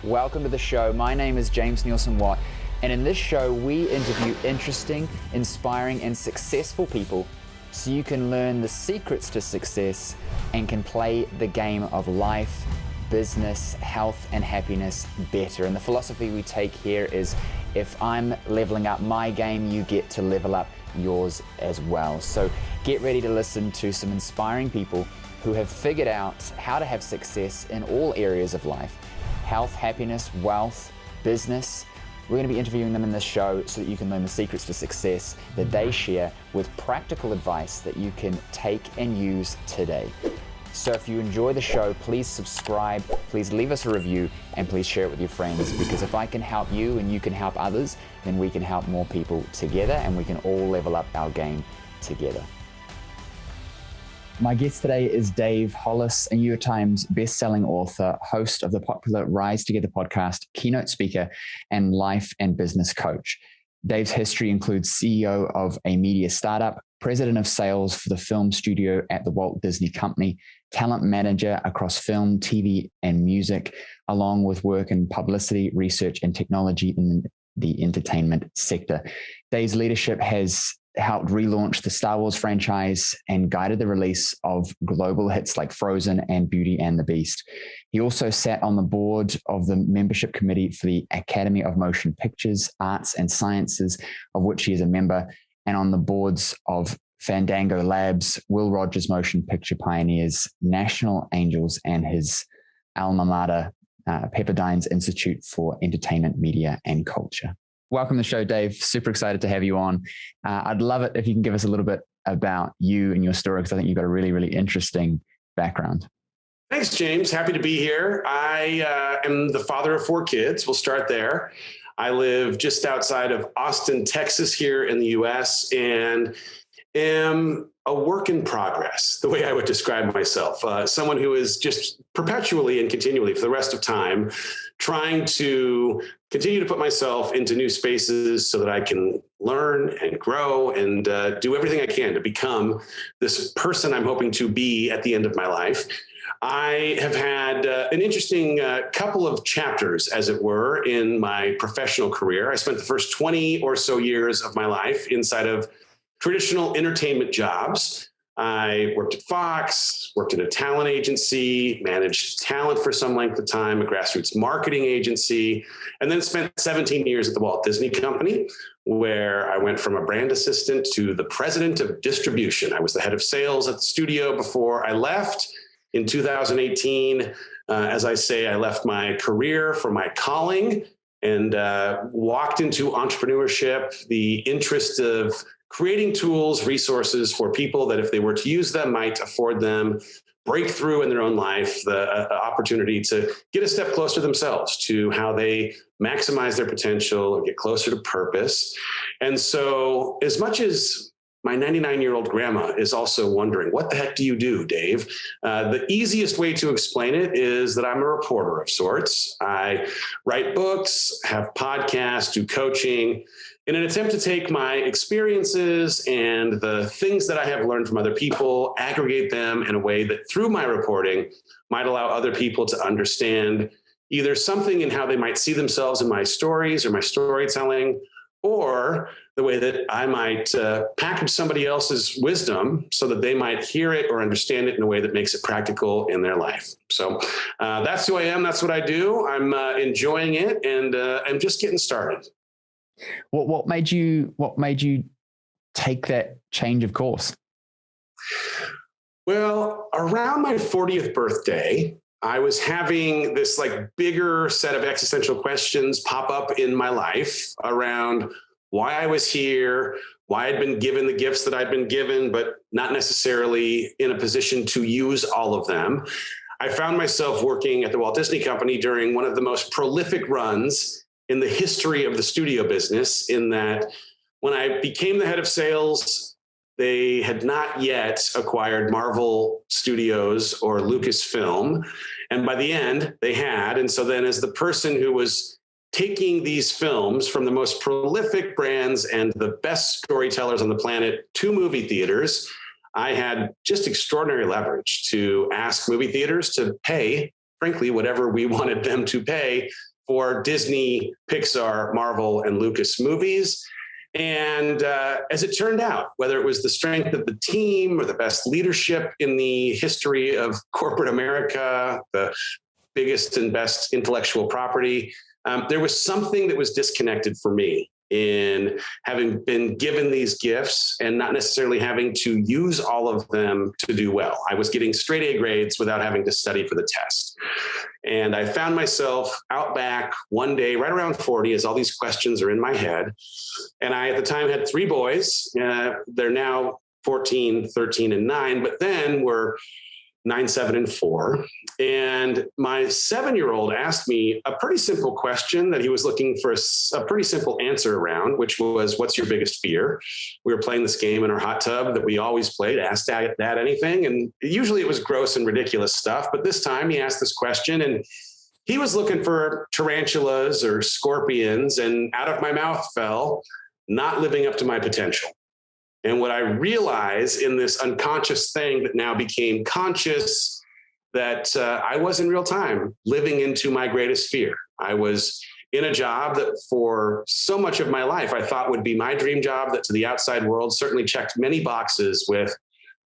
Welcome to the show. My name is James Nielsen Watt, and in this show, we interview interesting, inspiring, and successful people so you can learn the secrets to success and can play the game of life, business, health, and happiness better. And the philosophy we take here is if I'm leveling up my game, you get to level up yours as well. So get ready to listen to some inspiring people who have figured out how to have success in all areas of life: health, happiness, wealth, business. We're going to be interviewing them in this show so that you can learn the secrets to success that they share with practical advice that you can take and use today. So if you enjoy the show, please subscribe, please leave us a review, and please share it with your friends, because if I can help you and you can help others, then we can help more people together and we can all level up our game together. My guest today is Dave Hollis, a New York Times best-selling author, host of the popular Rise Together podcast, keynote speaker, and life and business coach. Dave's history includes CEO of a media startup, president of sales for the film studio at the Walt Disney Company, talent manager across film, TV, and music, along with work in publicity, research, and technology in the entertainment sector. Dave's leadership has helped relaunch the Star Wars franchise and guided the release of global hits like Frozen and Beauty and the Beast. He also sat on the board of the membership committee for the Academy of Motion Pictures, Arts and Sciences, of which he is a member, and on the boards of Fandango Labs, Will Rogers Motion Picture Pioneers, National Angels, and his alma mater, Pepperdine's Institute for Entertainment, Media, and Culture. Welcome to the show, Dave. Super excited to have you on. I'd love it if you can give us a little bit about you and your story, because I think you've got a really, really interesting background. Thanks, James. Happy to be here. I am the father of 4 kids. We'll start there. I live just outside of Austin, Texas, here in the U.S., and am a work in progress, the way I would describe myself. Someone who is just perpetually and continually for the rest of time trying to continue to put myself into new spaces so that I can learn and grow and do everything I can to become this person I'm hoping to be at the end of my life. I have had an interesting couple of chapters, as it were, in my professional career. I spent the first 20 or so years of my life inside of traditional entertainment jobs. I worked at Fox, worked at a talent agency, managed talent for some length of time, a grassroots marketing agency, and then spent 17 years at the Walt Disney Company, where I went from a brand assistant to the president of distribution. I was the head of sales at the studio before I left in 2018. As I say, I left my career for my calling and walked into entrepreneurship, the interest of creating tools, resources for people that if they were to use them might afford them breakthrough in their own life, the opportunity to get a step closer themselves to how they maximize their potential or get closer to purpose. And so as much as my 99-year-old grandma is also wondering, what the heck do you do, Dave? The easiest way to explain it is that I'm a reporter of sorts. I write books, have podcasts, do coaching, in an attempt to take my experiences and the things that I have learned from other people, aggregate them in a way that through my reporting might allow other people to understand either something in how they might see themselves in my stories or my storytelling, or the way that I might package somebody else's wisdom so that they might hear it or understand it in a way that makes it practical in their life. So that's who I am. That's what I do. I'm enjoying it, and I'm just getting started. What made you take that change of course? Well, around my 40th birthday, I was having this bigger set of existential questions pop up in my life around why I was here, why I'd been given the gifts that I'd been given, but not necessarily in a position to use all of them. I found myself working at the Walt Disney Company during one of the most prolific runs in the history of the studio business, in that when I became the head of sales, they had not yet acquired Marvel Studios or Lucasfilm. And by the end, they had. And so then as the person who was taking these films from the most prolific brands and the best storytellers on the planet to movie theaters, I had just extraordinary leverage to ask movie theaters to pay, frankly, whatever we wanted them to pay for Disney, Pixar, Marvel, and Lucas movies. And as it turned out, whether it was the strength of the team or the best leadership in the history of corporate America, the biggest and best intellectual property, there was something that was disconnected for me in having been given these gifts and not necessarily having to use all of them to do well. I was getting straight A grades without having to study for the test. And I found myself out back one day, right around 40, as all these questions are in my head. And I, at the time, had 3 boys. They're now 14, 13, and 9, but then were 9, 7, and 4. And my 7-year-old asked me a pretty simple question that he was looking for a pretty simple answer around, which was, what's your biggest fear? We were playing this game in our hot tub that we always played, Ask Dad anything. And usually it was gross and ridiculous stuff. But this time he asked this question and he was looking for tarantulas or scorpions. And out of my mouth fell, not living up to my potential. And what I realized in this unconscious thing that now became conscious, that I was in real time living into my greatest fear. I was in a job that for so much of my life, I thought would be my dream job, that to the outside world certainly checked many boxes with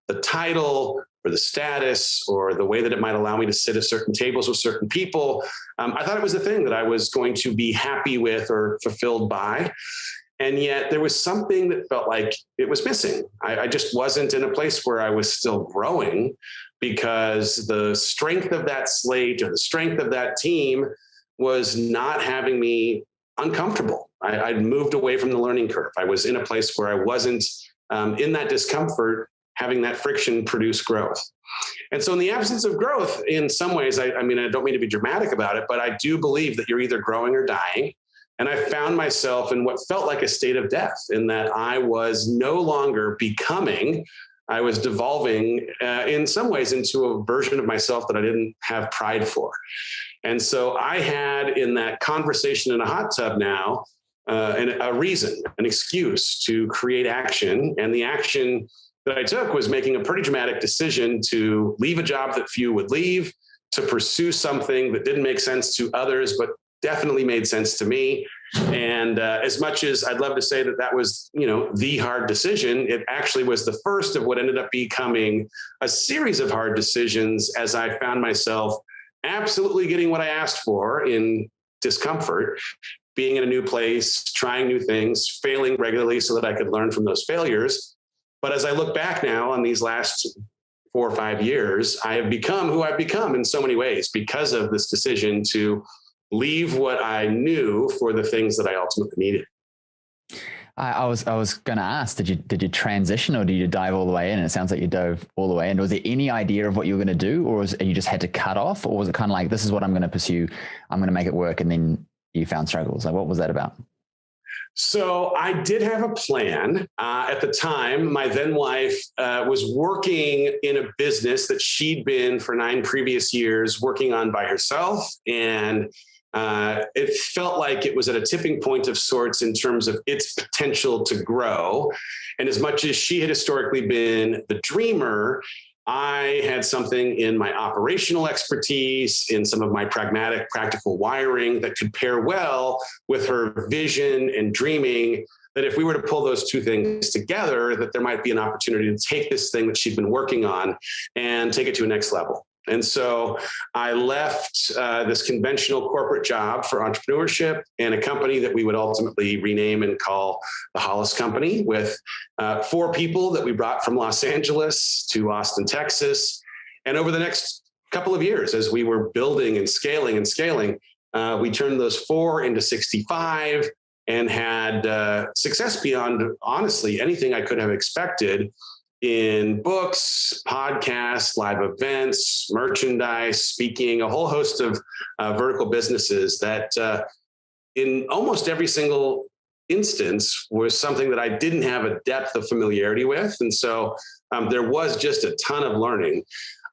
the title or the status or the way that it might allow me to sit at certain tables with certain people. I thought it was the thing that I was going to be happy with or fulfilled by. And yet there was something that felt like it was missing. I just wasn't in a place where I was still growing, because the strength of that slate or the strength of that team was not having me uncomfortable. I'd moved away from the learning curve. I was in a place where I wasn't in that discomfort, having that friction produce growth. And so in the absence of growth, in some ways, I mean, I don't mean to be dramatic about it, but I do believe that you're either growing or dying. And I found myself in what felt like a state of death, in that I was no longer becoming, I was devolving in some ways into a version of myself that I didn't have pride for. And so I had in that conversation in a hot tub now, a reason, an excuse to create action. And the action that I took was making a pretty dramatic decision to leave a job that few would leave, to pursue something that didn't make sense to others, but definitely made sense to me. And as much as I'd love to say that that was, the hard decision, it actually was the first of what ended up becoming a series of hard decisions, as I found myself absolutely getting what I asked for in discomfort, being in a new place, trying new things, failing regularly so that I could learn from those failures. But as I look back now on these last 4 or 5 years, I have become who I've become in so many ways because of this decision to leave what I knew for the things that I ultimately needed. I was going to ask, did you transition, or did you dive all the way in? And it sounds like you dove all the way in. Was there any idea of what you were going to do, or you just had to cut off, or was it kind of like, this is what I'm going to pursue, I'm going to make it work, and then you found struggles? Like, what was that about? So I did have a plan. At the time, my then wife was working in a business that she'd been for 9 previous years working on by herself. And it felt like it was at a tipping point of sorts in terms of its potential to grow. And as much as she had historically been the dreamer, I had something in my operational expertise, in some of my pragmatic, practical wiring that could pair well with her vision and dreaming, that if we were to pull those two things together, that there might be an opportunity to take this thing that she'd been working on and take it to a next level. And so I left this conventional corporate job for entrepreneurship and a company that we would ultimately rename and call the Hollis Company, with 4 people that we brought from Los Angeles to Austin, Texas. And over the next couple of years, as we were building and scaling, we turned those 4 into 65 and had success beyond, honestly, anything I could have expected, in books, podcasts, live events, merchandise, speaking, a whole host of vertical businesses that in almost every single instance was something that I didn't have a depth of familiarity with. And so there was just a ton of learning.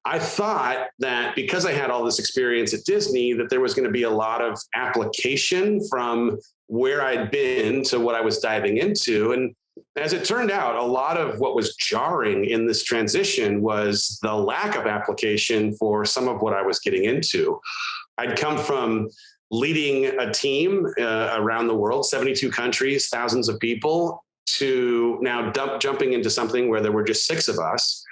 I thought that because I had all this experience at Disney, that there was going to be a lot of application from where I'd been to what I was diving into. And as it turned out, a lot of what was jarring in this transition was the lack of application for some of what I was getting into. I'd come from leading a team around the world, 72 countries, thousands of people, to now jumping into something where there were just 6 of us.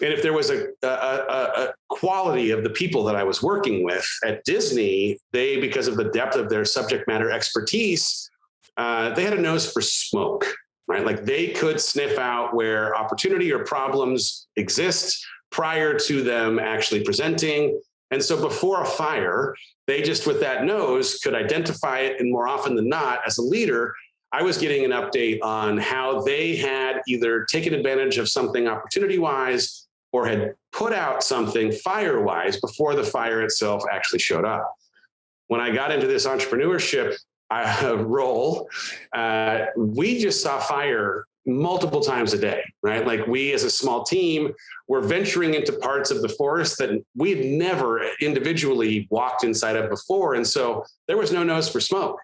And if there was a quality of the people that I was working with at Disney, they, because of the depth of their subject matter expertise, they had a nose for smoke, right? Like they could sniff out where opportunity or problems exist prior to them actually presenting. And so before a fire, they just, with that nose, could identify it. And more often than not, as a leader, I was getting an update on how they had either taken advantage of something opportunity-wise or had put out something fire-wise before the fire itself actually showed up. When I got into this entrepreneurship role, we just saw fire multiple times a day, right? Like we as a small team were venturing into parts of the forest that we had never individually walked inside of before. And so there was no nose for smoke.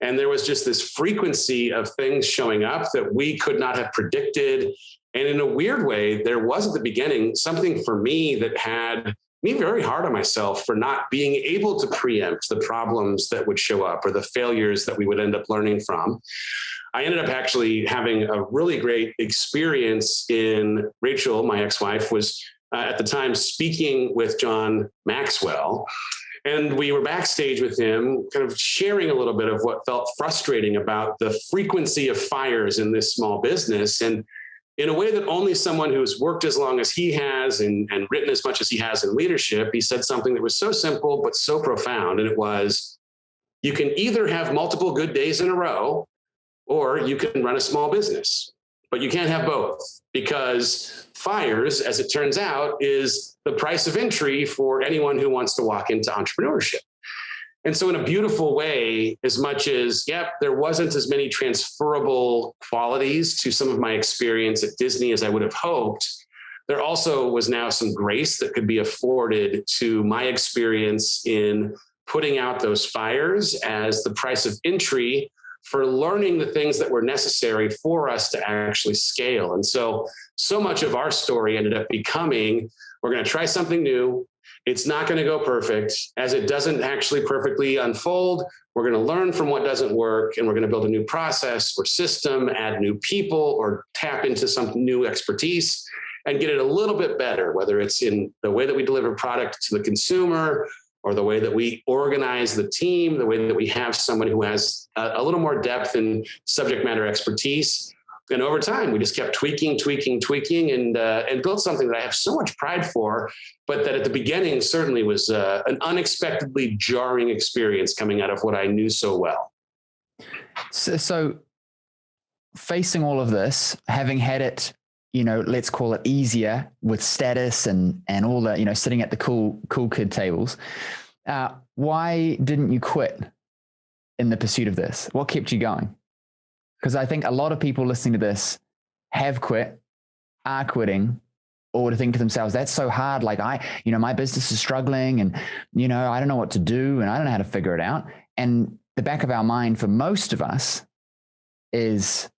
And there was just this frequency of things showing up that we could not have predicted. And in a weird way, there was at the beginning something for me that had me very hard on myself for not being able to preempt the problems that would show up or the failures that we would end up learning from. I ended up actually having a really great experience in Rachel, my ex-wife, was at the time speaking with John Maxwell. And we were backstage with him, kind of sharing a little bit of what felt frustrating about the frequency of fires in this small business. And in a way that only someone who's worked as long as he has and written as much as he has in leadership, he said something that was so simple, but so profound. And it was, you can either have multiple good days in a row, or you can run a small business, but you can't have both, because fires, as it turns out, is the price of entry for anyone who wants to walk into entrepreneurship. And so in a beautiful way, as much as, there wasn't as many transferable qualities to some of my experience at Disney as I would have hoped, there also was now some grace that could be afforded to my experience in putting out those fires as the price of entry for learning the things that were necessary for us to actually scale. And so much of our story ended up becoming, we're going to try something new. It's not going to go perfect. As it doesn't actually perfectly unfold, we're going to learn from what doesn't work, and we're going to build a new process or system, add new people, or tap into some new expertise and get it a little bit better, whether it's in the way that we deliver product to the consumer, or the way that we organize the team, the way that we have someone who has a little more depth and subject matter expertise. And over time, we just kept tweaking, and built something that I have so much pride for, but that at the beginning certainly was an unexpectedly jarring experience coming out of what I knew so well. So facing all of this, having had it, let's call it easier with status and all the, sitting at the cool kid tables, why didn't you quit in the pursuit of this? What kept you going? Because I think a lot of people listening to this have quit, are quitting, or to think to themselves, that's so hard. Like my business is struggling and, I don't know what to do and I don't know how to figure it out. And the back of our mind for most of us is,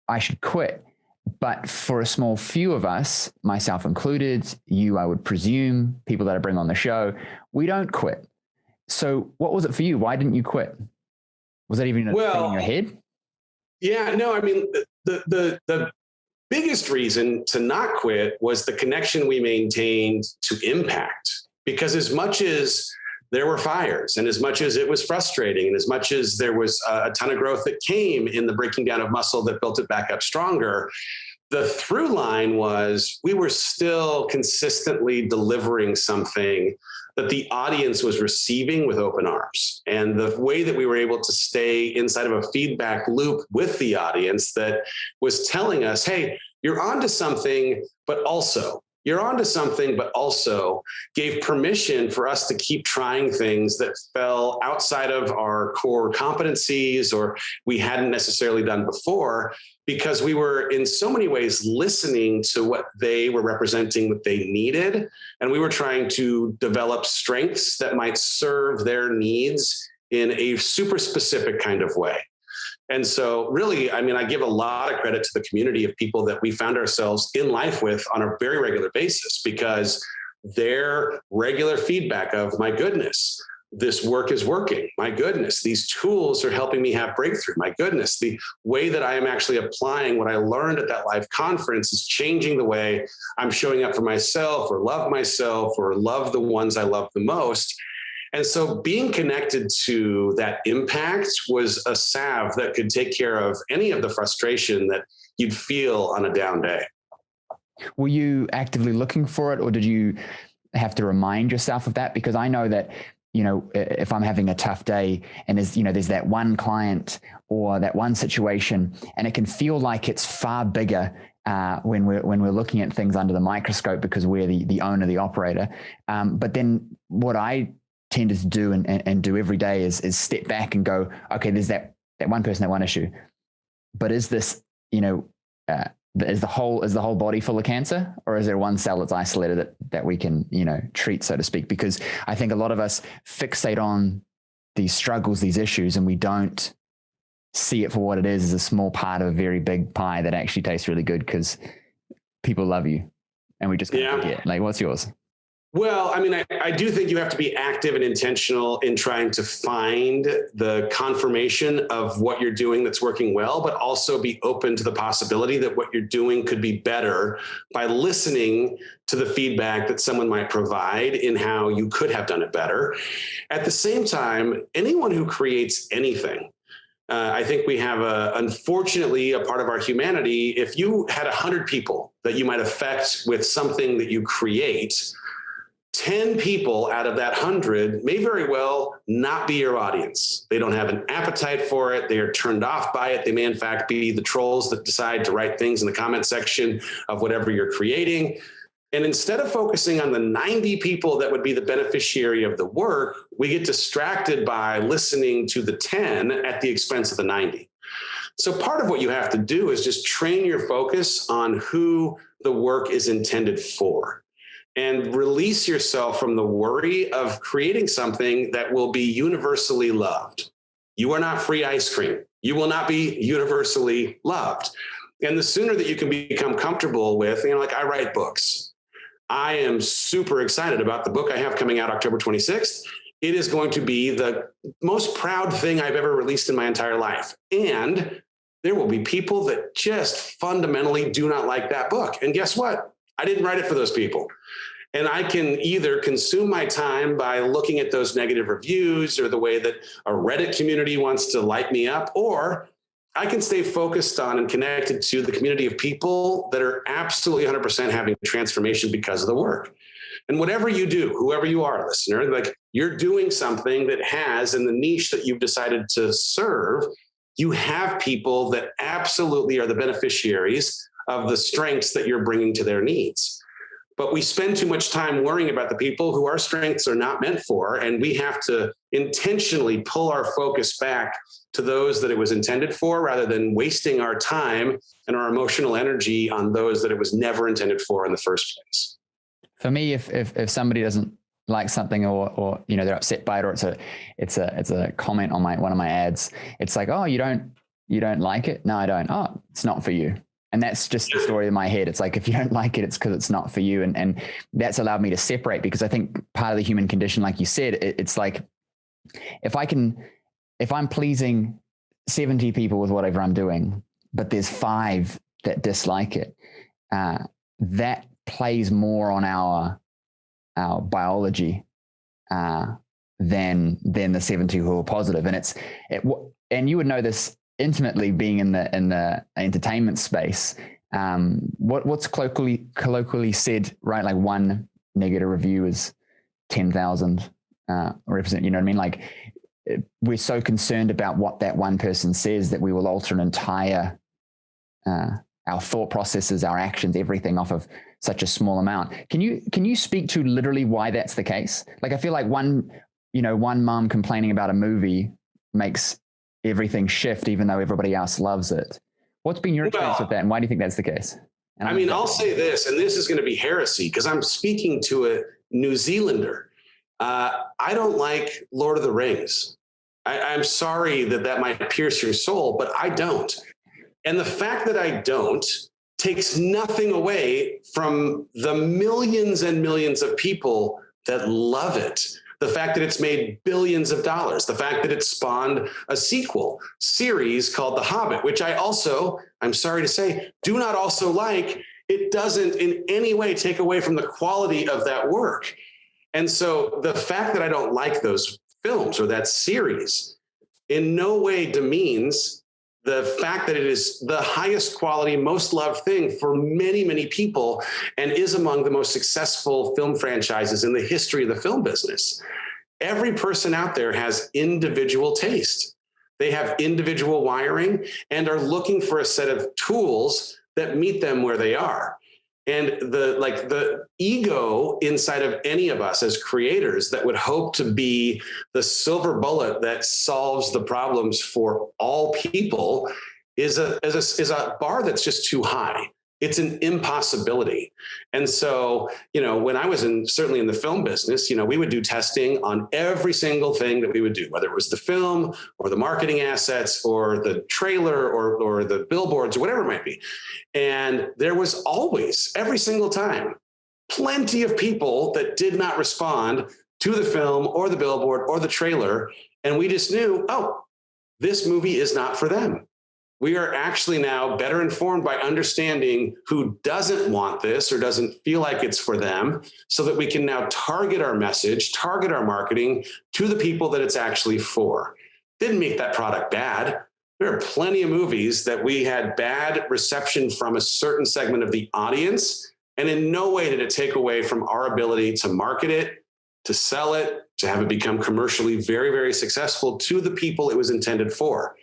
I should quit. But for a small few of us, myself included, you, I would presume, people that I bring on the show, we don't quit. So what was it for you? Why didn't you quit? Was that even a thing in your head? Yeah, no, I mean, the biggest reason to not quit was the connection we maintained to impact. Because as much as there were fires, and as much as it was frustrating, and as much as there was a ton of growth that came in the breaking down of muscle that built it back up stronger, the through line was we were still consistently delivering something that the audience was receiving with open arms. And the way that we were able to stay inside of a feedback loop with the audience that was telling us, hey, you're onto something, but also gave permission for us to keep trying things that fell outside of our core competencies or we hadn't necessarily done before, because we were in so many ways listening to what they were representing that they needed. And we were trying to develop strengths that might serve their needs in a super specific kind of way. And so really, I mean, I give a lot of credit to the community of people that we found ourselves in life with on a very regular basis, because their regular feedback of, my goodness, this work is working. My goodness, these tools are helping me have breakthrough. My goodness, the way that I am actually applying what I learned at that live conference is changing the way I'm showing up for myself or love the ones I love the most. And so being connected to that impact was a salve that could take care of any of the frustration that you'd feel on a down day. Were you actively looking for it, or did you have to remind yourself of that? Because I know that, if I'm having a tough day and there's that one client or that one situation, and it can feel like it's far bigger when we're looking at things under the microscope because we're the owner, the operator. But then what I tend to do and do every day is step back and go, okay, there's that one person, that one issue, but is this, is the whole body full of cancer, or is there one cell that's isolated that we can, treat, so to speak? Because I think a lot of us fixate on these struggles, these issues, and we don't see it for what it is, as a small part of a very big pie that actually tastes really good because people love you, and we just can't forget. Like, what's yours? Well, I mean, I do think you have to be active and intentional in trying to find the confirmation of what you're doing that's working well, but also be open to the possibility that what you're doing could be better by listening to the feedback that someone might provide in how you could have done it better. At the same time, anyone who creates anything, I think we have unfortunately, a part of our humanity. If you had 100 people that you might affect with something that you create, 10 people out of that 100 may very well not be your audience. They don't have an appetite for it. They are turned off by it. They may, in fact, be the trolls that decide to write things in the comment section of whatever you're creating. And instead of focusing on the 90 people that would be the beneficiary of the work, we get distracted by listening to the 10 at the expense of the 90. So part of what you have to do is just train your focus on who the work is intended for, and release yourself from the worry of creating something that will be universally loved. You are not free ice cream. You will not be universally loved. And the sooner that you can become comfortable with, like I write books. I am super excited about the book I have coming out October 26th. It is going to be the most proud thing I've ever released in my entire life. And there will be people that just fundamentally do not like that book. And guess what? I didn't write it for those people. And I can either consume my time by looking at those negative reviews or the way that a Reddit community wants to light me up, or I can stay focused on and connected to the community of people that are absolutely 100% having transformation because of the work. And whatever you do, whoever you are, listener, like you're doing something that has, in the niche that you've decided to serve, you have people that absolutely are the beneficiaries of the strengths that you're bringing to their needs. But we spend too much time worrying about the people who our strengths are not meant for, and we have to intentionally pull our focus back to those that it was intended for, rather than wasting our time and our emotional energy on those that it was never intended for in the first place. For me, if somebody doesn't like something, or they're upset by it, or it's a comment on one of my ads, it's like, oh, you don't like it? No, I don't. Oh, it's not for you. And that's just the story in my head. It's like, if you don't like it, it's because it's not for you. And that's allowed me to separate, because I think part of the human condition, like you said, it's like, if I'm pleasing 70 people with whatever I'm doing, but there's 5 that dislike it, that plays more on our biology than the 70 who are positive. And you would know this intimately, being in the entertainment space. What's colloquially said, right? Like one negative review is 10,000 represent. You know what I mean? Like, we're so concerned about what that one person says that we will alter an entire our thought processes, our actions, everything off of such a small amount. Can you speak to literally why that's the case? Like, I feel like one mom complaining about a movie makes everything shift, even though everybody else loves it. What's been your experience with that, and why do you think that's the case? I'll say this, and this is going to be heresy because I'm speaking to a New Zealander. I don't like Lord of the Rings. I'm sorry that might pierce your soul, but I don't. And the fact that I don't takes nothing away from the millions and millions of people that love it. the fact that it's made billions of dollars, the fact that it spawned a sequel series called The Hobbit, which I also, I'm sorry to say, do not also like. It doesn't in any way take away from the quality of that work. And so the fact that I don't like those films or that series in no way demeans the fact that it is the highest quality, most loved thing for many, many people and is among the most successful film franchises in the history of the film business. Every person out there has individual taste. They have individual wiring and are looking for a set of tools that meet them where they are. And the ego inside of any of us as creators that would hope to be the silver bullet that solves the problems for all people is a bar that's just too high. It's an impossibility. And so, when I was certainly in the film business, we would do testing on every single thing that we would do, whether it was the film or the marketing assets or the trailer or the billboards or whatever it might be. And there was always, every single time, plenty of people that did not respond to the film or the billboard or the trailer. And we just knew, oh, this movie is not for them. We are actually now better informed by understanding who doesn't want this or doesn't feel like it's for them, so that we can now target our message, target our marketing to the people that it's actually for. Didn't make that product bad. There are plenty of movies that we had bad reception from a certain segment of the audience, and in no way did it take away from our ability to market it, to sell it, to have it become commercially very, very successful to the people it was intended for.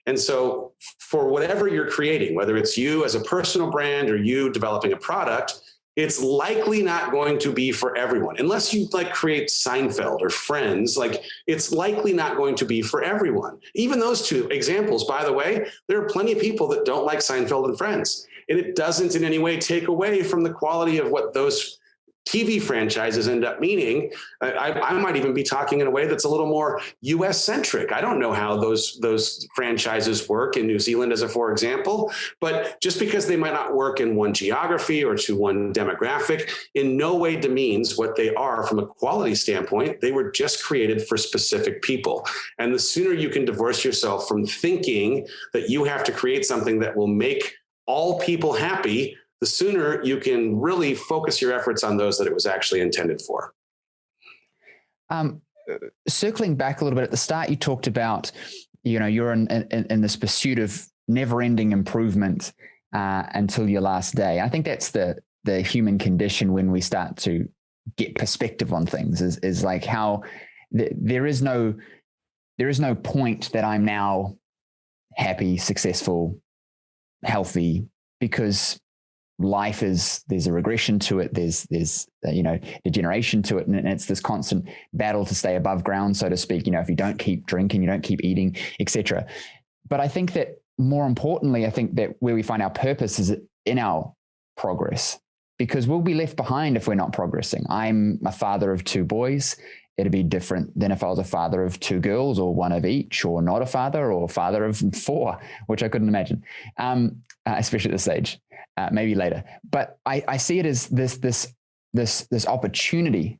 And so for whatever you're creating, whether it's you as a personal brand or you developing a product, it's likely not going to be for everyone. Unless you create Seinfeld or Friends, it's likely not going to be for everyone. Even those two examples, by the way, there are plenty of people that don't like Seinfeld and Friends. And it doesn't in any way take away from the quality of what those TV franchises end up meaning. I might even be talking in a way that's a little more US centric. I don't know how those franchises work in New Zealand as a for example, but just because they might not work in one geography or to one demographic in no way demeans what they are from a quality standpoint. They were just created for specific people. And the sooner you can divorce yourself from thinking that you have to create something that will make all people happy, the sooner you can really focus your efforts on those that it was actually intended for. Circling back a little bit at the start, you talked about, you're in this pursuit of never-ending improvement until your last day. I think that's the human condition when we start to get perspective on things. Is like how there is no point that I'm now happy, successful, healthy, because there's a regression to it. There's degeneration to it. And it's this constant battle to stay above ground, so to speak, if you don't keep drinking, you don't keep eating, etc. But I think that more importantly, I think that where we find our purpose is in our progress, because we'll be left behind if we're not progressing. I'm a father of 2 boys. It'd be different than if I was a father of 2 girls or one of each, or not a father, or father of 4, which I couldn't imagine, especially at this age. Maybe later, but I see it as this opportunity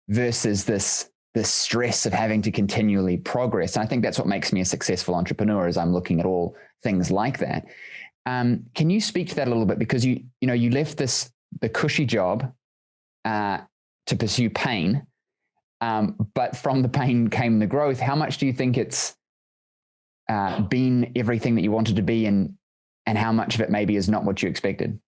versus this stress of having to continually progress. And I think that's what makes me a successful entrepreneur, is I'm looking at all things like that. Can you speak to that a little bit? Because you left the cushy job to pursue pain, but from the pain came the growth. How much do you think it's been everything that you wanted to be, and how much of it maybe is not what you expected?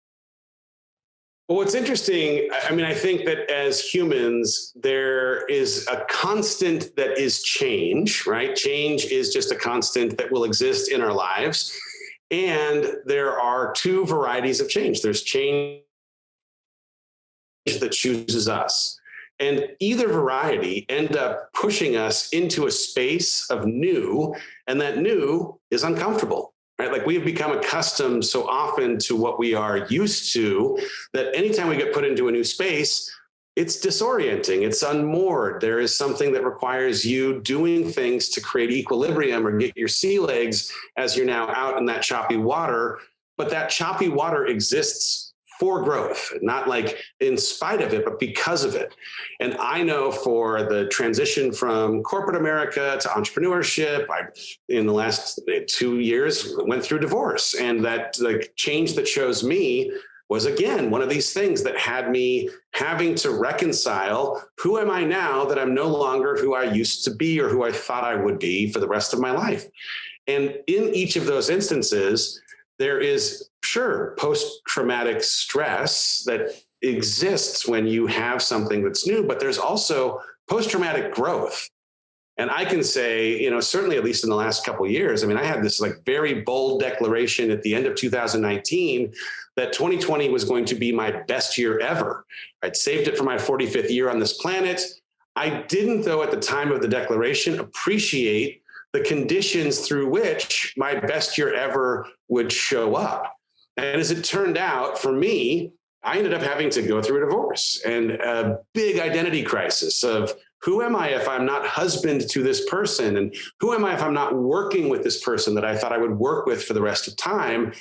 Well, what's interesting, I think that as humans, there is a constant that is change, right? Change is just a constant that will exist in our lives. And there are 2 varieties of change. There's change that chooses us. And either variety end up pushing us into a space of new, and that new is uncomfortable. Right? We have become accustomed so often to what we are used to that anytime we get put into a new space, it's disorienting. It's unmoored. There is something that requires you doing things to create equilibrium or get your sea legs as you're now out in that choppy water. But that choppy water exists for growth, not like in spite of it, but because of it. And I know for the transition from corporate America to entrepreneurship, in the last 2 years, went through divorce. And that the change that chose me was, again, one of these things that had me having to reconcile, who am I now that I'm no longer who I used to be or who I thought I would be for the rest of my life? And in each of those instances, there is, sure, post-traumatic stress that exists when you have something that's new, but there's also post-traumatic growth. And I can say, certainly at least in the last couple of years, I had this like very bold declaration at the end of 2019 that 2020 was going to be my best year ever. I'd saved it for my 45th year on this planet. I didn't, though, at the time of the declaration, appreciate the conditions through which my best year ever would show up. And as it turned out, for me, I ended up having to go through a divorce and a big identity crisis of, who am I if I'm not husband to this person? And who am I if I'm not working with this person that I thought I would work with for the rest of time?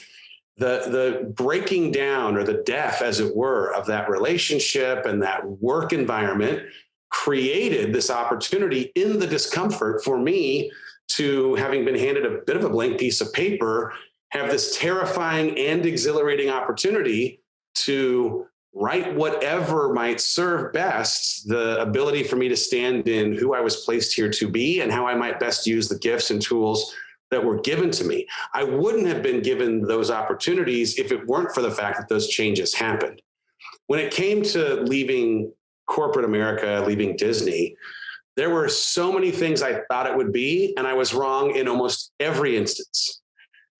The breaking down, or the death, as it were, of that relationship and that work environment created this opportunity in the discomfort for me to, having been handed a bit of a blank piece of paper, have this terrifying and exhilarating opportunity to write whatever might serve best, the ability for me to stand in who I was placed here to be and how I might best use the gifts and tools that were given to me. I wouldn't have been given those opportunities if it weren't for the fact that those changes happened. When it came to leaving corporate America, leaving Disney, there were so many things I thought it would be, and I was wrong in almost every instance.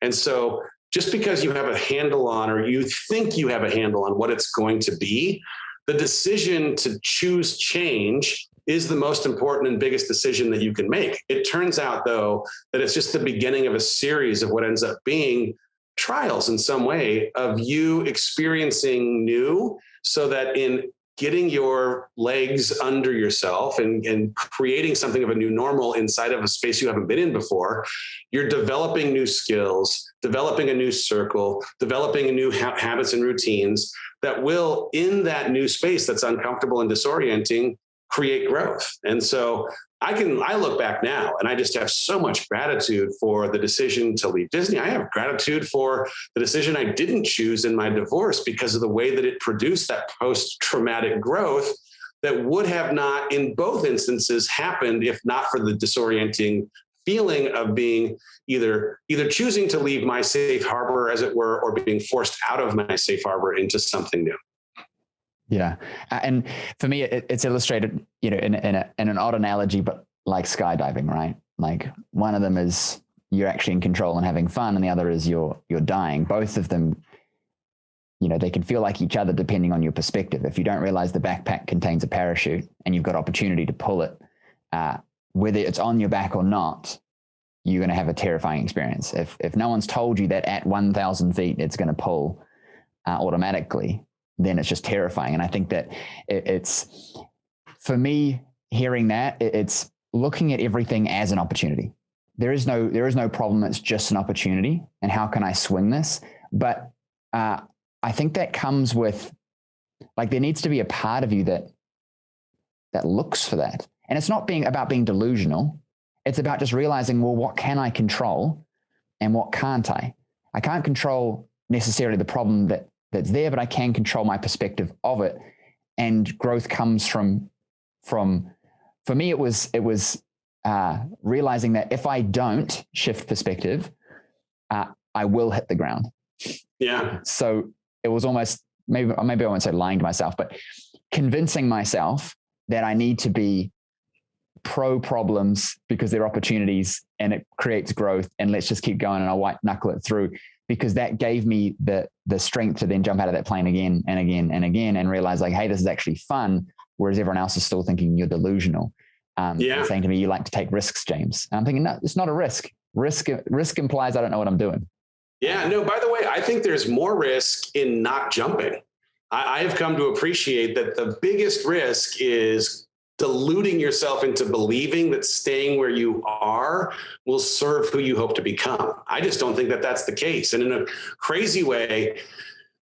And so just because you have a handle on, or you think you have a handle on what it's going to be, the decision to choose change is the most important and biggest decision that you can make. It turns out, though, that it's just the beginning of a series of what ends up being trials in some way of you experiencing new, so that in getting your legs under yourself and creating something of a new normal inside of a space you haven't been in before, you're developing new skills, developing a new circle, developing a new habits and routines that will, in that new space that's uncomfortable and disorienting, create growth. And so I look back now and I just have so much gratitude for the decision to leave Disney. I have gratitude for the decision I didn't choose in my divorce, because of the way that it produced that post-traumatic growth that would have not, in both instances, happened if not for the disorienting feeling of being either choosing to leave my safe harbor, as it were, or being forced out of my safe harbor into something new. Yeah. And for me, it's illustrated, in an odd analogy, but like skydiving, right? Like one of them is you're actually in control and having fun, and the other is you're dying. Both of them, they can feel like each other depending on your perspective. If you don't realize the backpack contains a parachute and you've got opportunity to pull it, whether it's on your back or not, you're going to have a terrifying experience. If no one's told you that at 1,000 feet, it's going to pull automatically, then it's just terrifying. And I think that it's, for me, hearing that, it's looking at everything as an opportunity. There is no problem. It's just an opportunity. And how can I swing this? But I think that comes with, like, there needs to be a part of you that looks for that. And it's not about being delusional. It's about just realizing, well, what can I control and what can't I? I can't control necessarily the problem that's there, but I can control my perspective of it. And growth comes from for me, it was realizing that if I don't shift perspective, I will hit the ground. Yeah. So it was almost, maybe I won't say lying to myself, but convincing myself that I need to be pro problems because they're opportunities and it creates growth, and let's just keep going and I'll white knuckle it through, because that gave me the strength to then jump out of that plane again and again and again and realize, like, hey, this is actually fun. Whereas everyone else is still thinking you're delusional. And saying to me, you like to take risks, James. And I'm thinking, no, it's not a risk. Risk implies I don't know what I'm doing. Yeah, no, by the way, I think there's more risk in not jumping. I have come to appreciate that the biggest risk is deluding yourself into believing that staying where you are will serve who you hope to become. I just don't think that that's the case. And in a crazy way,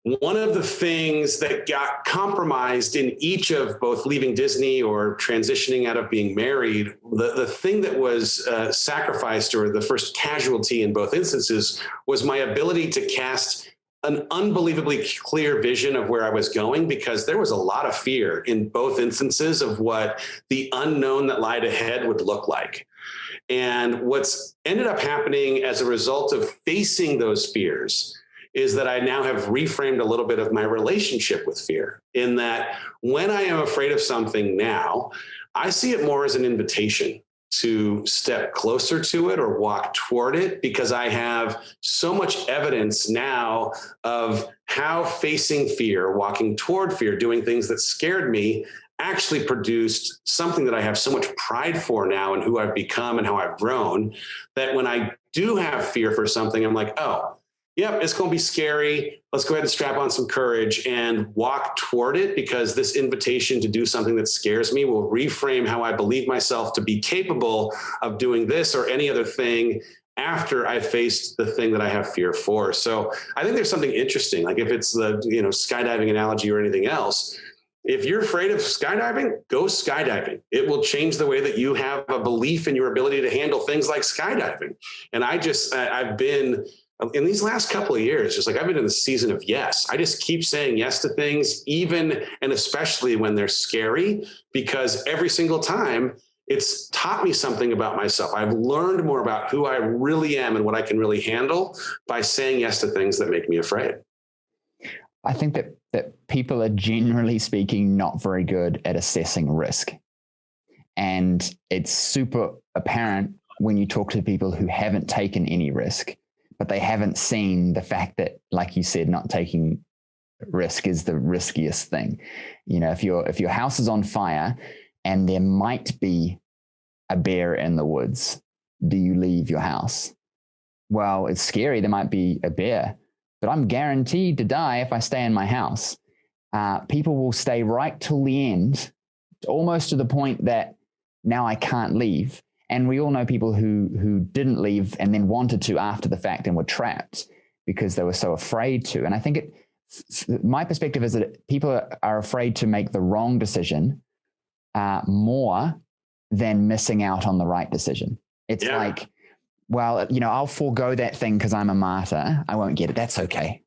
one of the things that got compromised in each of both leaving Disney or transitioning out of being married, the thing that was sacrificed, or the first casualty in both instances, was my ability to cast an unbelievably clear vision of where I was going, because there was a lot of fear in both instances of what the unknown that lied ahead would look like. And what's ended up happening as a result of facing those fears is that I now have reframed a little bit of my relationship with fear, in that when I am afraid of something now, I see it more as an invitation to step closer to it or walk toward it, because I have so much evidence now of how facing fear, walking toward fear, doing things that scared me, actually produced something that I have so much pride for now in who I've become and how I've grown, that when I do have fear for something, I'm like, oh, yep, it's going to be scary. Let's go ahead and strap on some courage and walk toward it, because this invitation to do something that scares me will reframe how I believe myself to be capable of doing this or any other thing after I faced the thing that I have fear for. So I think there's something interesting, like if it's the skydiving analogy or anything else. If you're afraid of skydiving, go skydiving. It will change the way that you have a belief in your ability to handle things like skydiving. And I've been in these last couple of years, just like I've been in the season of yes. I just keep saying yes to things, even and especially when they're scary, because every single time it's taught me something about myself. I've learned more about who I really am and what I can really handle by saying yes to things that make me afraid. I think that people are generally speaking not very good at assessing risk. And it's super apparent when you talk to people who haven't taken any risk, but they haven't seen the fact that, like you said, not taking risk is the riskiest thing. If your house is on fire and there might be a bear in the woods, do you leave your house? Well, it's scary. There might be a bear, but I'm guaranteed to die if I stay in my house. People will stay right till the end, almost to the point that now I can't leave. And we all know people who didn't leave and then wanted to after the fact and were trapped because they were so afraid to. And I think my perspective is that people are afraid to make the wrong decision more than missing out on the right decision. It's like, well, I'll forego that thing because I'm a martyr. I won't get it. That's okay,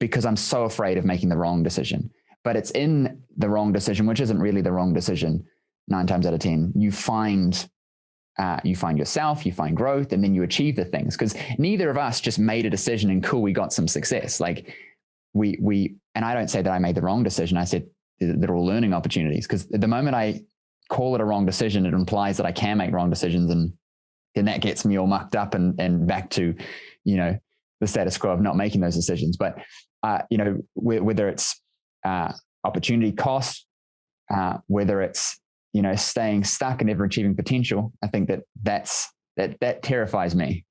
because I'm so afraid of making the wrong decision. But it's in the wrong decision, which isn't really the wrong decision, 9 times out of 10, you find yourself, you find growth, and then you achieve the things. Because neither of us just made a decision and cool, we got some success. Like and I don't say that I made the wrong decision. I said they're all learning opportunities, because the moment I call it a wrong decision, it implies that I can make wrong decisions, and then that gets me all mucked up and back to, the status quo of not making those decisions. But, whether it's opportunity cost, whether it's, staying stuck and never achieving potential, I think that terrifies me.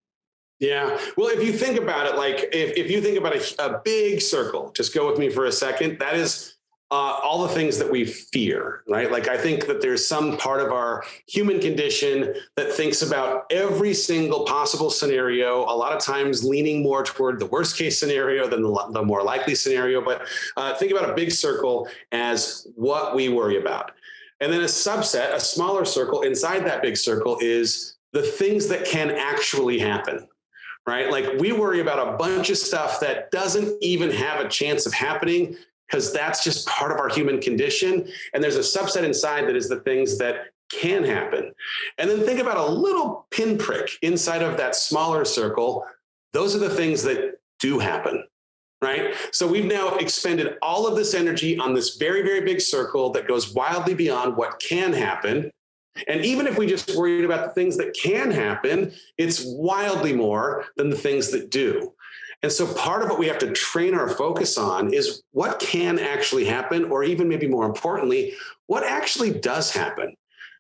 Yeah. Well, if you think about it, like if you think about a big circle, just go with me for a second, that is all the things that we fear, right? Like, I think that there's some part of our human condition that thinks about every single possible scenario, a lot of times leaning more toward the worst case scenario than the more likely scenario. But think about a big circle as what we worry about. And then a subset, a smaller circle inside that big circle, is the things that can actually happen, right? Like, we worry about a bunch of stuff that doesn't even have a chance of happening, because that's just part of our human condition. And there's a subset inside that is the things that can happen. And then think about a little pinprick inside of that smaller circle. Those are the things that do happen, right? So we've now expended all of this energy on this very, very big circle that goes wildly beyond what can happen. And even if we just worried about the things that can happen, it's wildly more than the things that do. And so part of what we have to train our focus on is what can actually happen, or even maybe more importantly, what actually does happen.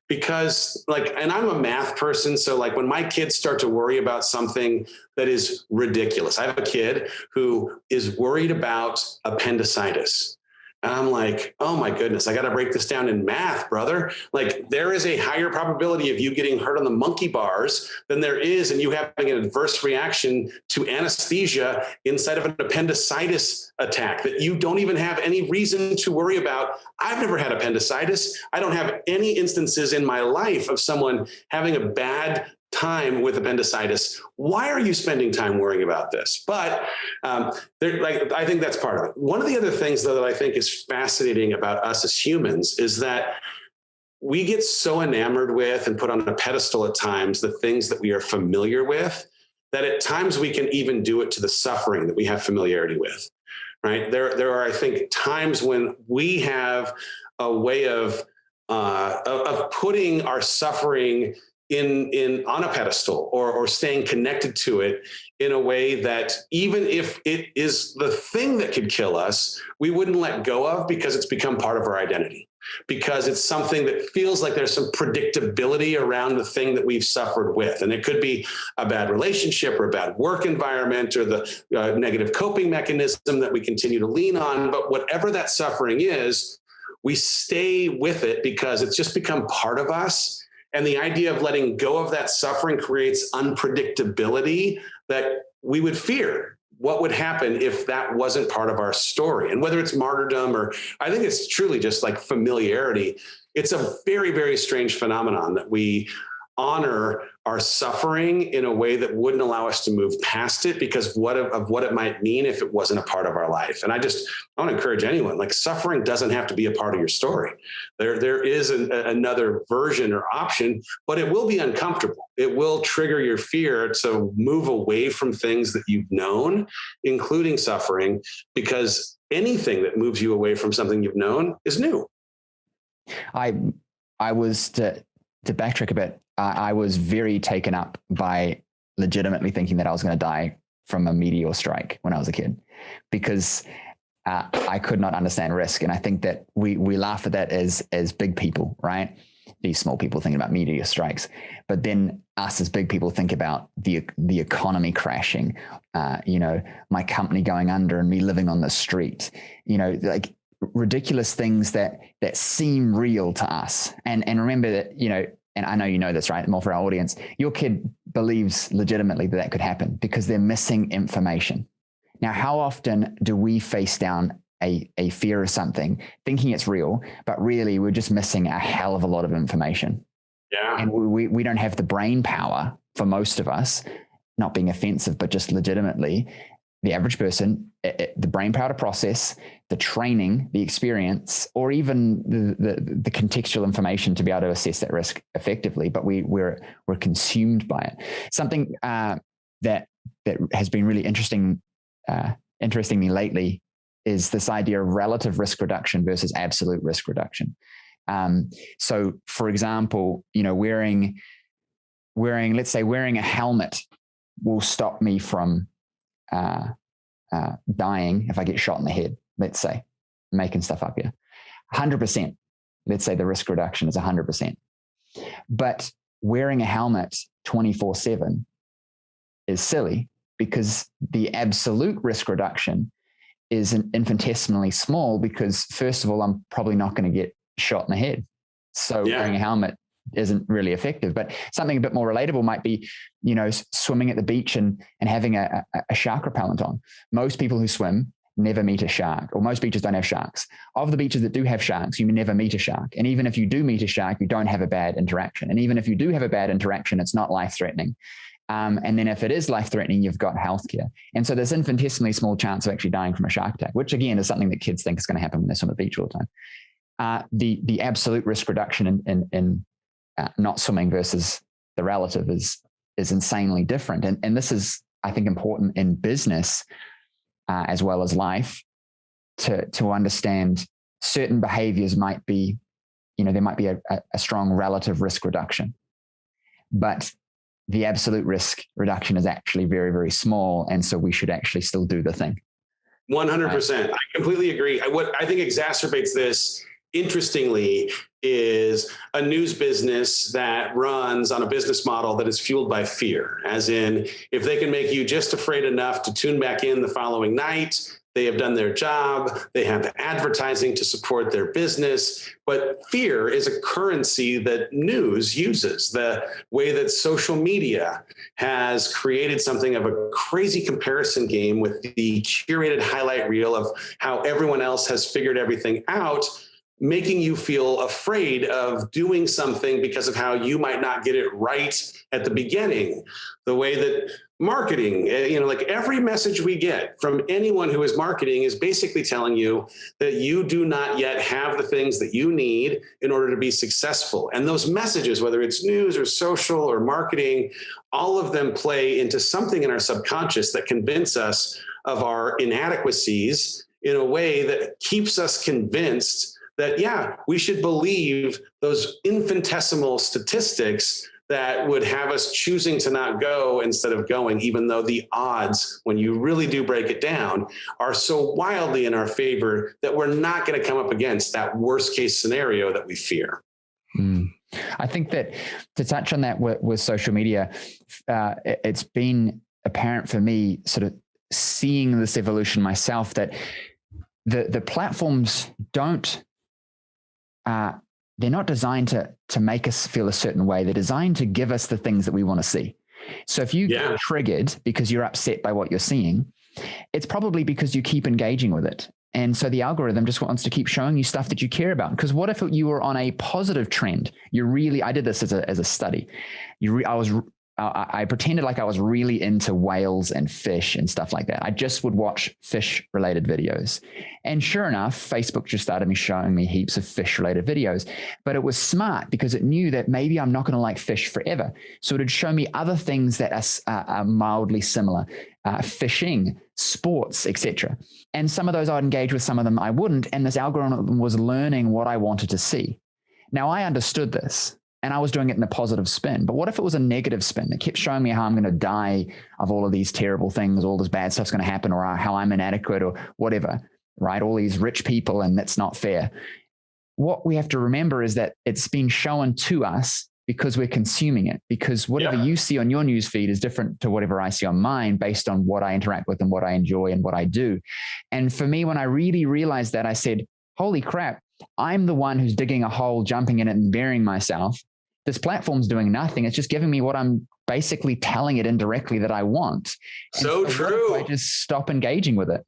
Because and I'm a math person, so when my kids start to worry about something that is ridiculous, I have a kid who is worried about appendicitis. And I'm like, oh my goodness, I got to break this down in math, brother. Like there is a higher probability of you getting hurt on the monkey bars than there is in you having an adverse reaction to anesthesia inside of an appendicitis attack that you don't even have any reason to worry about. I've never had appendicitis. I don't have any instances in my life of someone having a bad time with appendicitis. Why are you spending time worrying about this? But I think that's part of it. One of the other things, though, that I think is fascinating about us as humans is that we get so enamored with and put on a pedestal at times the things that we are familiar with, that at times we can even do it to the suffering that we have familiarity with, right? There are, I think, times when we have a way of putting our suffering in on a pedestal or staying connected to it in a way that even if it is the thing that could kill us, we wouldn't let go of because it's become part of our identity, because it's something that feels like there's some predictability around the thing that we've suffered with. And it could be a bad relationship or a bad work environment or the negative coping mechanism that we continue to lean on. But whatever that suffering is, we stay with it because it's just become part of us. And the idea of letting go of that suffering creates unpredictability that we would fear. What would happen if that wasn't part of our story? And whether it's martyrdom or I think it's truly just like familiarity, it's a very, very strange phenomenon that we honor our suffering in a way that wouldn't allow us to move past it because of what it might mean if it wasn't a part of our life. And I want to encourage anyone, like suffering doesn't have to be a part of your story. There is another version or option, but it will be uncomfortable. It will trigger your fear to move away from things that you've known, including suffering, because anything that moves you away from something you've known is new. I was to backtrack a bit. I was very taken up by legitimately thinking that I was going to die from a meteor strike when I was a kid, because I could not understand risk. And I think that we laugh at that as big people, right? These small people thinking about meteor strikes, but then us as big people think about the economy crashing, my company going under and me living on the street, like ridiculous things that seem real to us. And remember that, and I know you know this, right? More for our audience, your kid believes legitimately that could happen because they're missing information. Now, how often do we face down a fear of something thinking it's real, but really we're just missing a hell of a lot of information? Yeah. And we don't have the brain power for most of us, not being offensive, but just legitimately, the average person, the brain power to process, the training, the experience, or even the contextual information to be able to assess that risk effectively. But we're consumed by it. Something that has been really interesting me lately is this idea of relative risk reduction versus absolute risk reduction. So, for example, wearing a helmet will stop me from dying if I get shot in the head, let's say, making stuff up here. 100%. Let's say the risk reduction is 100%. But wearing a helmet 24/7 is silly because the absolute risk reduction is infinitesimally small because, first of all, I'm probably not going to get shot in the head. So wearing a helmet isn't really effective. But something a bit more relatable might be, swimming at the beach and having a shark repellent on. Most people who swim never meet a shark, or most beaches don't have sharks. Of the beaches that do have sharks, you never meet a shark. And even if you do meet a shark, you don't have a bad interaction. And even if you do have a bad interaction, it's not life-threatening. And then if it is life-threatening, you've got healthcare. And so there's infinitesimally small chance of actually dying from a shark attack, which again is something that kids think is going to happen when they swim at the beach all the time. The absolute risk reduction in not swimming versus the relative is insanely different. And this is, I think, important in business as well as life to understand certain behaviors might be, there might be a strong relative risk reduction, but the absolute risk reduction is actually very, very small. And so we should actually still do the thing. 100%. I completely agree. What I think exacerbates this, interestingly, is a news business that runs on a business model that is fueled by fear. As in, if they can make you just afraid enough to tune back in the following night, They have done their job. They have advertising to support their business. But fear is a currency that news uses. The way that social media has created something of a crazy comparison game with the curated highlight reel of how everyone else has figured everything out, making you feel afraid of doing something because of how you might not get it right at the beginning. The way that marketing, like every message we get from anyone who is marketing is basically telling you that you do not yet have the things that you need in order to be successful. And those messages, whether it's news or social or marketing, all of them play into something in our subconscious that convince us of our inadequacies in a way that keeps us convinced that, yeah, we should believe those infinitesimal statistics that would have us choosing to not go instead of going, even though the odds, when you really do break it down, are so wildly in our favor that we're not going to come up against that worst case scenario that we fear. I think that to touch on that with social media, it's been apparent for me sort of seeing this evolution myself that the platforms they're not designed to make us feel a certain way. They're designed to give us the things that we want to see. So if you get triggered because you're upset by what you're seeing, it's probably because you keep engaging with it. And so the algorithm just wants to keep showing you stuff that you care about. Because what if you were on a positive trend? I did this as a study. I pretended like I was really into whales and fish and stuff like that. I just would watch fish related videos. And sure enough, Facebook just started showing me heaps of fish related videos, but it was smart because it knew that maybe I'm not going to like fish forever. So it would show me other things that are mildly similar, fishing, sports, etc. And some of those I'd engage with, some of them I wouldn't. And this algorithm was learning what I wanted to see. Now I understood this. And I was doing it in a positive spin. But what if it was a negative spin that kept showing me how I'm going to die of all of these terrible things, all this bad stuff's going to happen, or how I'm inadequate or whatever, right? All these rich people, and that's not fair. What we have to remember is that it's been shown to us because we're consuming it, because whatever you see on your news feed is different to whatever I see on mine based on what I interact with and what I enjoy and what I do. And for me, when I really realized that, I said, holy crap, I'm the one who's digging a hole, jumping in it and burying myself. This platform's doing nothing. It's just giving me what I'm basically telling it indirectly that I want. So true. I just stop engaging with it.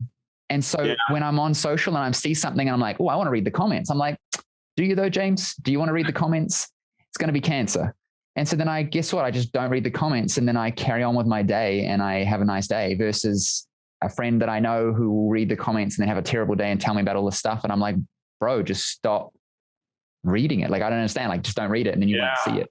And so when I'm on social and I see something and I'm like, oh, I want to read the comments. I'm like, do you though, James? Do you want to read the comments? It's going to be cancer. And so then I just don't read the comments, and then I carry on with my day and I have a nice day, versus a friend that I know who will read the comments and then have a terrible day and tell me about all this stuff. And I'm like, bro, just stop reading it. Like, I don't understand. Like, just don't read it, and then you won't see it.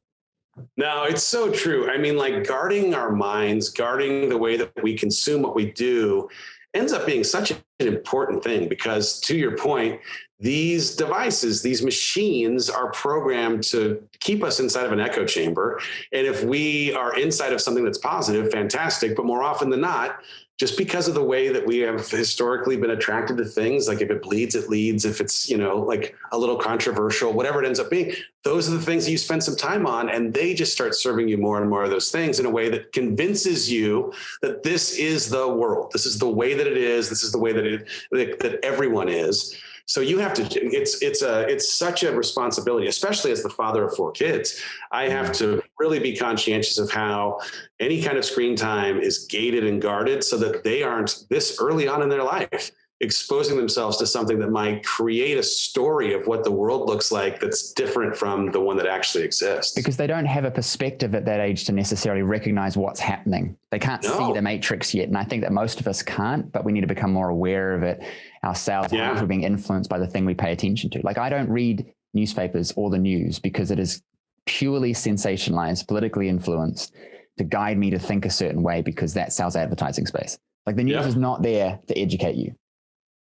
No, it's so true. I mean, like, guarding our minds, guarding the way that we consume what we do ends up being such an important thing, because to your point, these devices, these machines are programmed to keep us inside of an echo chamber. And if we are inside of something that's positive, fantastic. But more often than not, just because of the way that we have historically been attracted to things, like if it bleeds, it leads, if it's, like a little controversial, whatever it ends up being, those are the things that you spend some time on, and they just start serving you more and more of those things in a way that convinces you that this is the world. This is the way that it is. This is the way that everyone is. So you have to, it's such a responsibility, especially as the father of 4 kids. I have to really be conscientious of how any kind of screen time is gated and guarded so that they aren't this early on in their life exposing themselves to something that might create a story of what the world looks like that's different from the one that actually exists. Because they don't have a perspective at that age to necessarily recognize what's happening. They can't see the matrix yet. And I think that most of us can't, but we need to become more aware of it ourselves. We're being influenced by the thing we pay attention to. Like, I don't read newspapers or the news because it is purely sensationalized, politically influenced to guide me to think a certain way, because that sells advertising space. Like, the news is not there to educate you.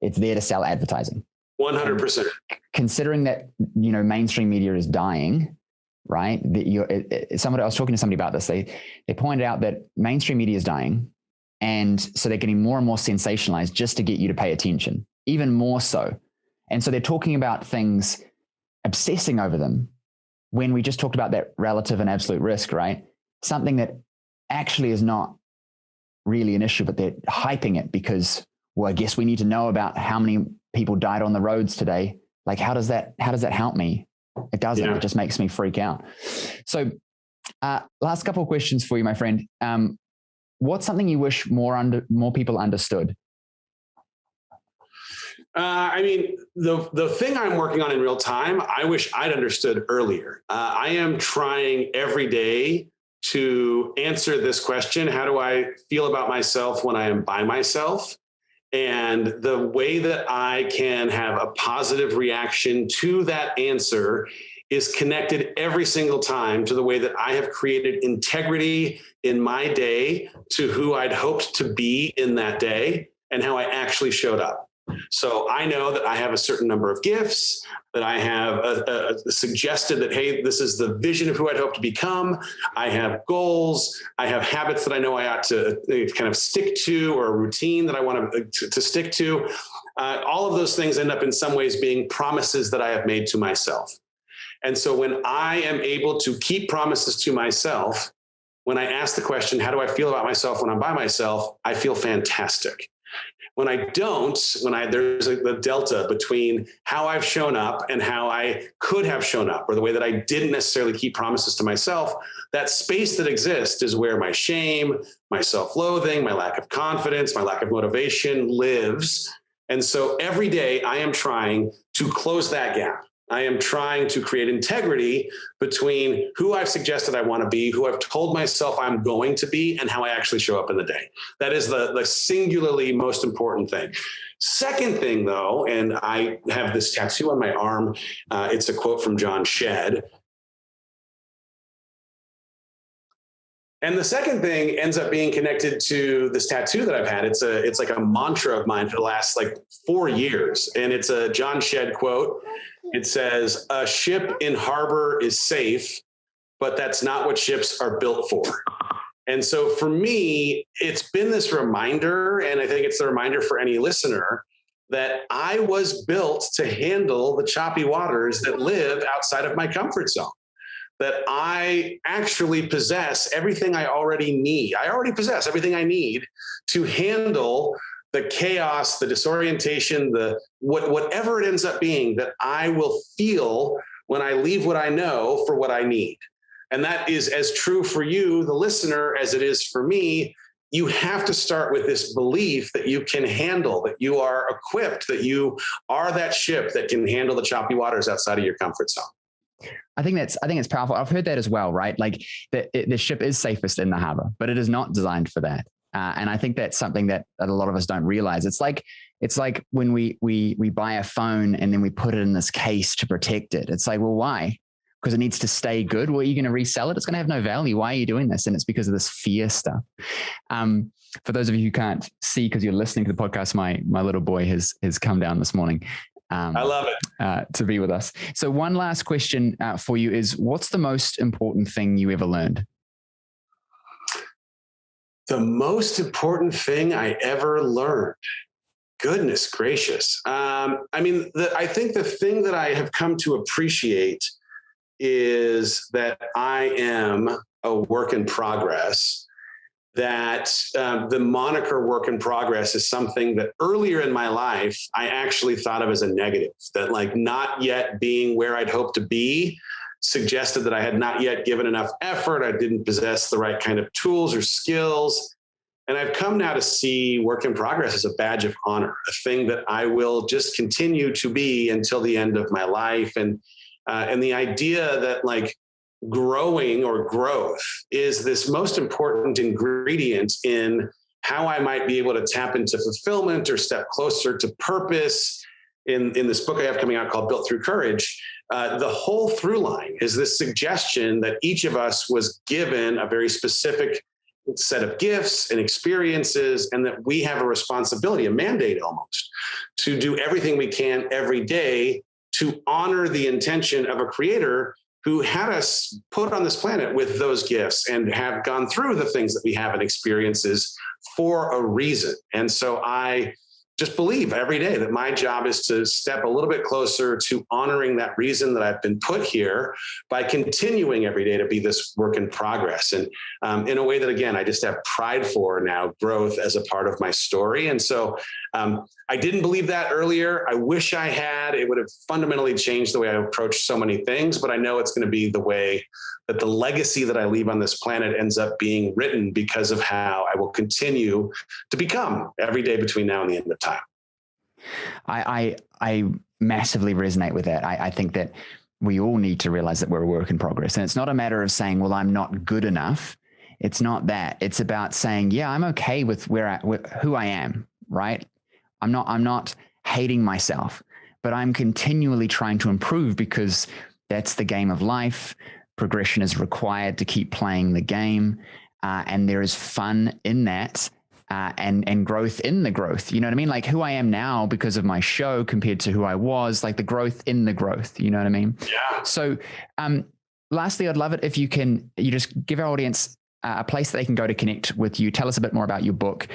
It's there to sell advertising. 100%. Considering that, mainstream media is dying, right? I was talking to somebody about this. They pointed out that mainstream media is dying. And so they're getting more and more sensationalized just to get you to pay attention, even more so. And so they're talking about things, obsessing over them, when we just talked about that relative and absolute risk, right? Something that actually is not really an issue, but they're hyping it because well, I guess we need to know about how many people died on the roads today. Like, how does that help me? It doesn't. Yeah. It just makes me freak out. So last couple of questions for you, my friend. What's something you wish more people understood? I mean, the thing I'm working on in real time, I wish I'd understood earlier. I am trying every day to answer this question. How do I feel about myself when I am by myself? And the way that I can have a positive reaction to that answer is connected every single time to the way that I have created integrity in my day to who I'd hoped to be in that day and how I actually showed up. So I know that I have a certain number of gifts, that I have suggested that, hey, this is the vision of who I'd hope to become. I have goals. I have habits that I know I ought to kind of stick to, or a routine that I want to stick to. All of those things end up in some ways being promises that I have made to myself. And so when I am able to keep promises to myself, when I ask the question, how do I feel about myself when I'm by myself? I feel fantastic. When I don't, there's the delta between how I've shown up and how I could have shown up, or the way that I didn't necessarily keep promises to myself, that space that exists is where my shame, my self-loathing, my lack of confidence, my lack of motivation lives. And so every day I am trying to close that gap. I am trying to create integrity between who I've suggested I want to be, who I've told myself I'm going to be, and how I actually show up in the day. That is the singularly most important thing. Second thing, though, and I have this tattoo on my arm. It's a quote from John Shedd. And the second thing ends up being connected to this tattoo that I've had. It's like a mantra of mine for the last 4 years. And it's a John Shedd quote. It says, "A ship in harbor is safe, but that's not what ships are built for." And so for me, it's been this reminder, and I think it's the reminder for any listener, that I was built to handle the choppy waters that live outside of my comfort zone. That I actually possess everything I already need. I already possess everything I need to handle the chaos, the disorientation, whatever it ends up being, that I will feel when I leave what I know for what I need. And that is as true for you, the listener, as it is for me. You have to start with this belief that you can handle, that you are equipped, that you are that ship that can handle the choppy waters outside of your comfort zone. I think it's powerful. I've heard that as well, right? Like the ship is safest in the harbor, but it is not designed for that. And I think that's something that a lot of us don't realize. It's like when we buy a phone and then we put it in this case to protect it. It's like, well, why? Because it needs to stay good. Well, are you going to resell it? It's going to have no value. Why are you doing this? And it's because of this fear stuff. For those of you who can't see because you're listening to the podcast, my little boy has come down this morning. I love it. To be with us. So one last question for you is, what's the most important thing you ever learned? The most important thing I ever learned. Goodness gracious. I think the thing that I have come to appreciate is that I am a work in progress. That the moniker work in progress is something that earlier in my life, I actually thought of as a negative, that not yet being where I'd hoped to be suggested that I had not yet given enough effort. I didn't possess the right kind of tools or skills. And I've come now to see work in progress as a badge of honor, a thing that I will just continue to be until the end of my life. And the idea that growing or growth is this most important ingredient in how I might be able to tap into fulfillment or step closer to purpose. In this book I have coming out called Built Through Courage, the whole through line is this suggestion that each of us was given a very specific set of gifts and experiences, and that we have a responsibility, a mandate almost, to do everything we can every day to honor the intention of a creator who had us put on this planet with those gifts and have gone through the things that we have and experiences for a reason. And so I just believe every day that my job is to step a little bit closer to honoring that reason that I've been put here by continuing every day to be this work in progress. And in a way that, again, I just have pride for now, growth as a part of my story. And so I didn't believe that earlier. I wish I had. It would have fundamentally changed the way I approach so many things, but I know it's going to be the way that the legacy that I leave on this planet ends up being written because of how I will continue to become every day between now and the end of time. I massively resonate with that. I think that we all need to realize that we're a work in progress. And it's not a matter of saying, well, I'm not good enough. It's not that. It's about saying, yeah, I'm okay with who I am, right? I'm not hating myself, but I'm continually trying to improve because that's the game of life. Progression is required to keep playing the game. And there is fun in that. And growth in the growth, you know what I mean? Like who I am now because of my show compared to who I was, like the growth in the growth, you know what I mean? Yeah. So, lastly, I'd love it if you just give our audience a place that they can go to connect with you. Tell us a bit more about your book.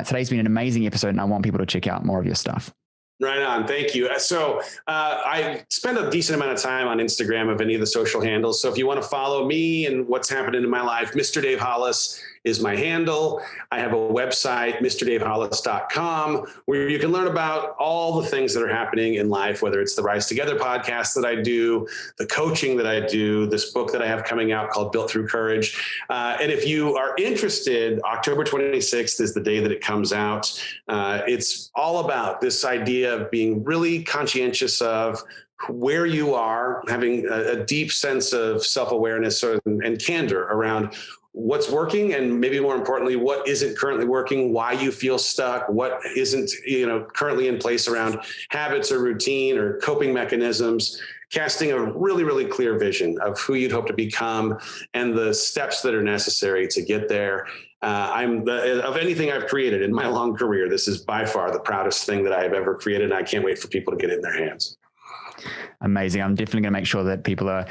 Today's been an amazing episode and I want people to check out more of your stuff. Right on. Thank you. So I spend a decent amount of time on Instagram of any of the social handles. So if you want to follow me and what's happening in my life, Mr. Dave Hollis is my handle. I have a website, mrdavehollis.com, where you can learn about all the things that are happening in life, whether it's the Rise Together podcast that I do, the coaching that I do, this book that I have coming out called Built Through Courage. And if you are interested, October 26th is the day that it comes out. It's all about this idea of being really conscientious of where you are, having a deep sense of self-awareness and candor around what's working, and maybe more importantly, what isn't currently working, why you feel stuck, what isn't, currently in place around habits or routine or coping mechanisms, casting a really, really clear vision of who you'd hope to become and the steps that are necessary to get there. Of anything I've created in my long career, this is by far the proudest thing that I have ever created. And I can't wait for people to get it in their hands. Amazing. I'm definitely going to make sure that people are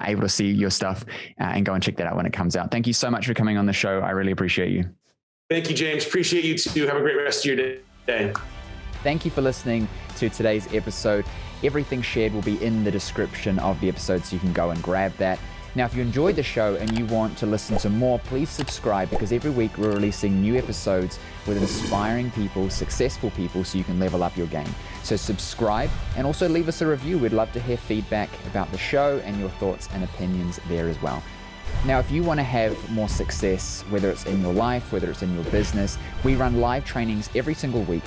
able to see your stuff and go and check that out when it comes out. Thank you so much for coming on the show. I really appreciate you. Thank you, James. Appreciate you too. Have a great rest of your day. Thank you for listening to today's episode. Everything shared will be in the description of the episode, so you can go and grab that. Now, if you enjoyed the show and you want to listen to more, please subscribe, because every week we're releasing new episodes with inspiring people, successful people, so you can level up your game. So subscribe and also leave us a review. We'd love to hear feedback about the show and your thoughts and opinions there as well. Now, if you want to have more success, whether it's in your life, whether it's in your business, we run live trainings every single week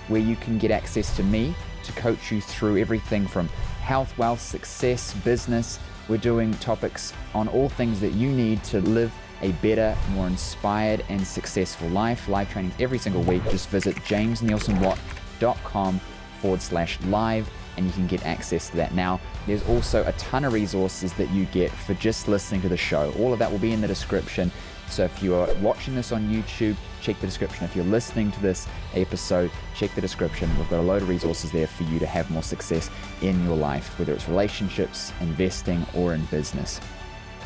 where you can get access to me to coach you through everything from health, wealth, success, business. We're doing topics on all things that you need to live a better, more inspired and successful life. Live trainings every single week. Just visit jamesnielsenwatt.com/live and you can get access to that. Now, there's also a ton of resources that you get for just listening to the show. All of that will be in the description. So if you are watching this on YouTube, check the description. If you're listening to this episode, check the description. We've got a load of resources there for you to have more success in your life, whether it's relationships, investing, or in business.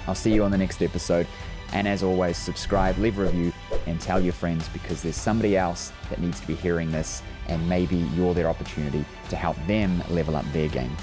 I'll see you on the next episode. And as always, subscribe, leave a review, and tell your friends, because there's somebody else that needs to be hearing this, and maybe you're their opportunity to help them level up their game.